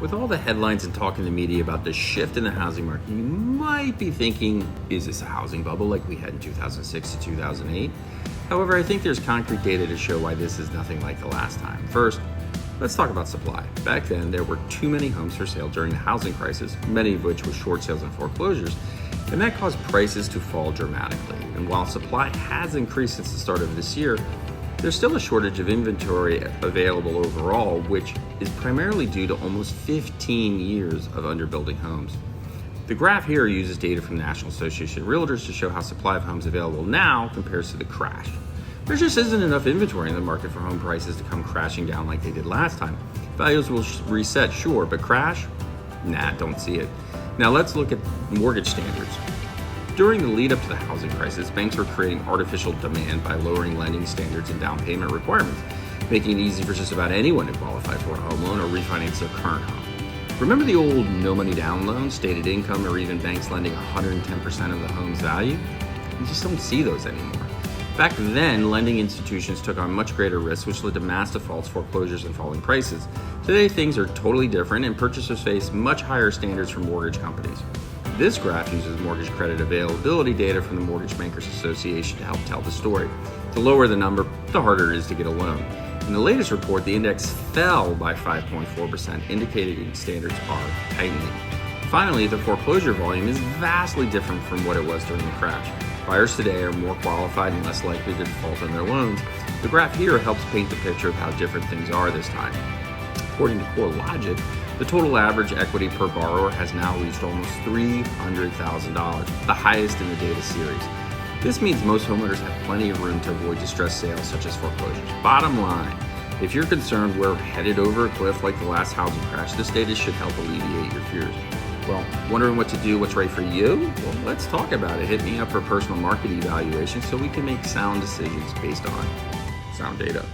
With all the headlines and talk in the media about the shift in the housing market, you might be thinking, is this a housing bubble like we had in 2006 to 2008? However, I think there's concrete data to show why this is nothing like the last time. First, let's talk about supply. Back then, there were too many homes for sale during the housing crisis, many of which were short sales and foreclosures, and that caused prices to fall dramatically. And while supply has increased since the start of this year, there's still a shortage of inventory available overall, which is primarily due to almost 15 years of underbuilding homes. The graph here uses data from the National Association of Realtors to show how supply of homes available now compares to the crash. There just isn't enough inventory in the market for home prices to come crashing down like they did last time. Values will reset, sure, but crash? Nah, don't see it. Now let's look at mortgage standards. During the lead up to the housing crisis, banks were creating artificial demand by lowering lending standards and down payment requirements, making it easy for just about anyone to qualify for a home loan or refinance their current home. Remember the old no money down loans, stated income, or even banks lending 110% of the home's value? You just don't see those anymore. Back then, lending institutions took on much greater risks, which led to mass defaults, foreclosures, and falling prices. Today, things are totally different, and purchasers face much higher standards from mortgage companies. This graph uses mortgage credit availability data from the Mortgage Bankers Association to help tell the story. The lower the number, the harder it is to get a loan. In the latest report, the index fell by 5.4%, indicating standards are tightening. Finally, the foreclosure volume is vastly different from what it was during the crash. Buyers today are more qualified and less likely to default on their loans. The graph here helps paint the picture of how different things are this time. According to CoreLogic, the total average equity per borrower has now reached almost $300,000, the highest in the data series. This means most homeowners have plenty of room to avoid distressed sales such as foreclosures. Bottom line, if you're concerned we're headed over a cliff like the last housing crash, this data should help alleviate your fears. Well, wondering what to do, what's right for you? Well, let's talk about it. Hit me up for personal market evaluation so we can make sound decisions based on sound data.